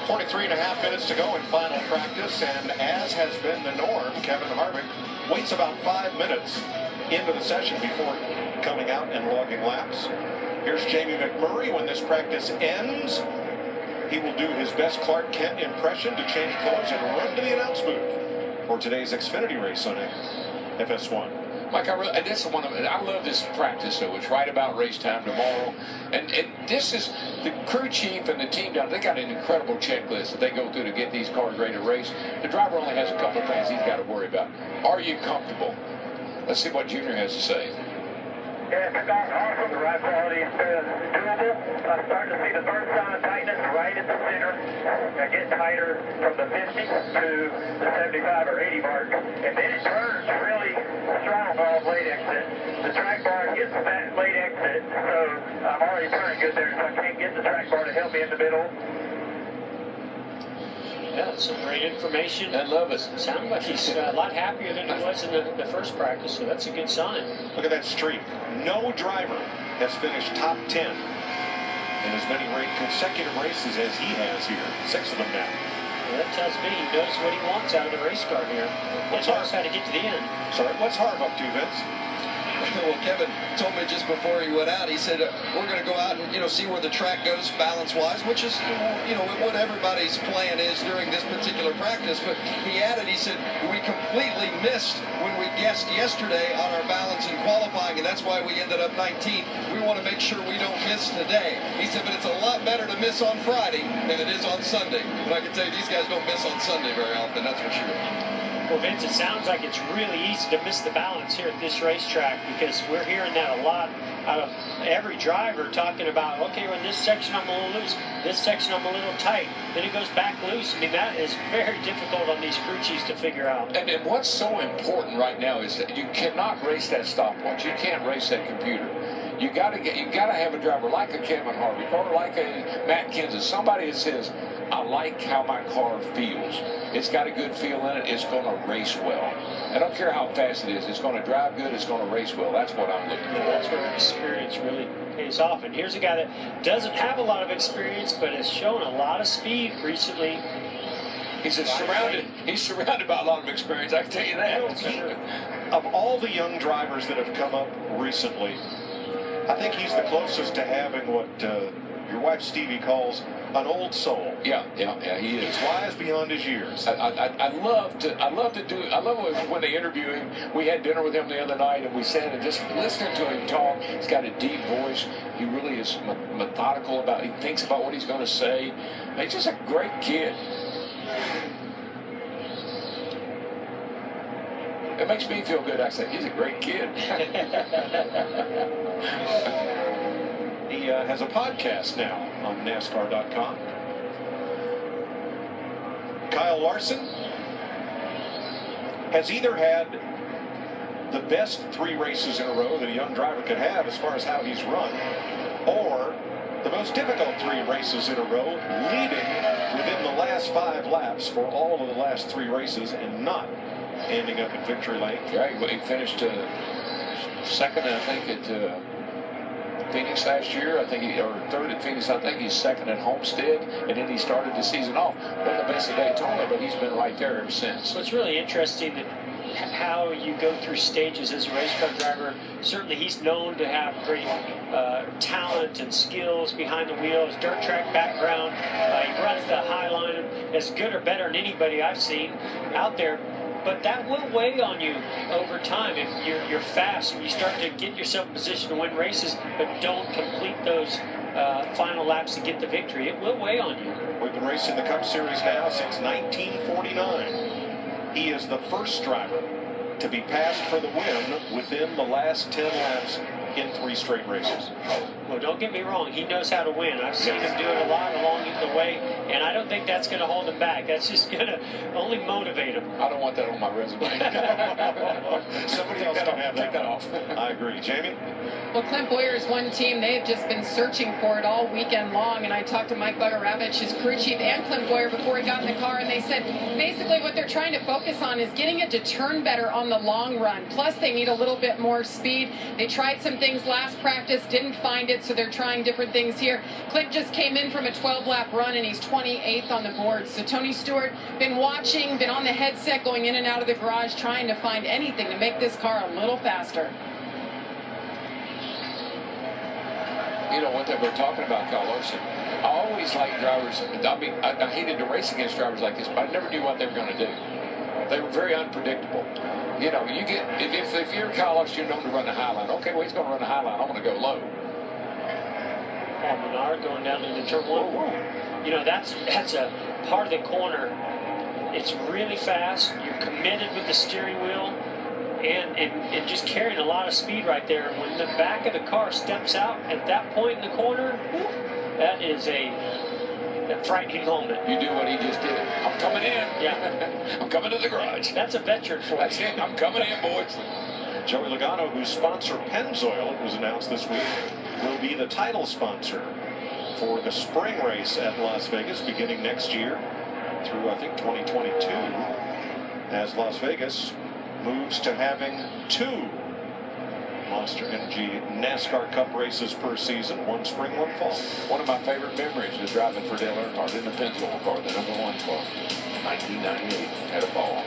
43.5 minutes to go in final practice, and as has been the norm, Kevin Harvick waits about 5 minutes into the session before coming out and logging laps. Here's Jamie McMurray. When this practice ends, he will do his best Clark Kent impression to change clothes and run to the announce booth for today's Xfinity race on FS1. Mike, I love this practice, so it's right about race time tomorrow. And this is the crew chief and the team down. They got an incredible checklist that they go through to get these cars ready to race. The driver only has a couple of things he's got to worry about. Are you comfortable? Let's see what Junior has to say. Yeah, it's gone awesome. The ride quality is doable. I'm starting to see the burn sound and tightness right at the center. I get tighter from the 50 to the 75 or 80 mark. And then it turns really strong off late exit. The track bar gets that late exit, so I'm already turning good there, so I can't get the track bar to help me in the middle. Yeah, that's some great information. I love it. Sounds like he's a lot happier than he was in the first practice, so that's a good sign. Look at that streak. No driver has finished top 10 in as many consecutive races as he has here. 6 of them now. Well, that tells me he knows what he wants out of the race car here. He knows how to get to the end. Sorry, what's Harv up to, Vince? Well, Kevin told me just before he went out, he said, we're going to go out and, see where the track goes balance-wise, which is, what everybody's plan is during this particular practice. But he added, he said, we completely missed when we guessed yesterday on our balance in qualifying, and that's why we ended up 19. We want to make sure we don't miss today. He said, but it's a lot better to miss on Friday than it is on Sunday. And I can tell you, these guys don't miss on Sunday very often, that's for sure. Well, Vince, it sounds like it's really easy to miss the balance here at this racetrack, because we're hearing that a lot out of every driver talking about, okay, well, in this section I'm a little loose, this section I'm a little tight, then it goes back loose. I mean, that is very difficult on these crew chiefs to figure out. And what's so important right now is that you cannot race that stopwatch. You can't race that computer. You got to have a driver like a Kevin Harvick or like a Matt Kenseth, somebody that says, I like how my car feels. It's got a good feel in it. It's going to race well. I don't care how fast it is. It's going to drive good. It's going to race well. That's what I'm looking for. That's where experience really pays off. And here's a guy that doesn't have a lot of experience, but has shown a lot of speed recently. He's surrounded by a lot of experience, I can tell you that. Of all the young drivers that have come up recently, I think he's the closest to having what your wife Stevie calls an old soul. Yeah, he is. He's wise beyond his years. I love when they interview him. We had dinner with him the other night, and we sat and just listening to him talk. He's got a deep voice. He really is methodical he thinks about what he's going to say. He's just a great kid. It makes me feel good. I said, he's a great kid. He has a podcast now on NASCAR.com. Kyle Larson has either had the best 3 races in a row that a young driver could have as far as how he's run, or the most difficult 3 races in a row, leading within the last 5 laps for all of the last 3 races and not ending up in victory lane. Right, well, he finished second, I think, at Phoenix last year. I think or third at Phoenix. I think he's second at Homestead, and then he started the season off. Wasn't the best at Daytona, but he's been right there ever since. So it's really interesting that how you go through stages as a race car driver. Certainly he's known to have great talent and skills behind the wheel, his dirt track background. He runs the high line as good or better than anybody I've seen out there. But that will weigh on you over time if you're fast and you start to get yourself in position to win races, but don't complete those final laps to get the victory. It will weigh on you. We've been racing the Cup Series now since 1949. He is the first driver to be passed for the win within the last 10 laps in 3 straight races. Well, don't get me wrong. He knows how to win. I've seen him do it a lot along the way, and I don't think that's going to hold him back. That's just going to only motivate him. I don't want that on my resume. Somebody else don't have that off. I agree. Jamie? Well, Clint Boyer's one team, they have just been searching for it all weekend long, and I talked to Mike Butteravich, his crew chief, and Clint Boyer before he got in the car, and they said basically what they're trying to focus on is getting it to turn better on the long run. Plus, they need a little bit more speed. They tried some things last practice, didn't find it, yet, so they're trying different things here. Clint just came in from a 12-lap run, and he's 28th on the board. So Tony Stewart been watching, been on the headset, going in and out of the garage, trying to find anything to make this car a little faster. You know, what they were talking about, Kyle Larson, I always liked drivers. I mean, I hated to race against drivers like this, but I never knew what they were going to do. They were very unpredictable. You know, you get if you're Kyle Larson, you're known to run the high line. Okay, well, he's going to run the high line. I'm going to go low. Paul Menard going down into turn one. You know, that's a part of the corner. It's really fast. You're committed with the steering wheel. And just carrying a lot of speed right there. When the back of the car steps out at that point in the corner, that is a frightening moment. You do what he just did. I'm coming in. Yeah. I'm coming to the garage. That's a veteran for That's you. it. I'm coming in, boys. Joey Logano, whose sponsor Pennzoil, it was announced this week, will be the title sponsor for the spring race at Las Vegas beginning next year through, I think, 2022, as Las Vegas moves to having 2 Monster Energy NASCAR Cup races per season, one spring, one fall. One of my favorite memories was driving for Dale Earnhardt in the Pennzoil car, the #1 car, 1998, at a ball.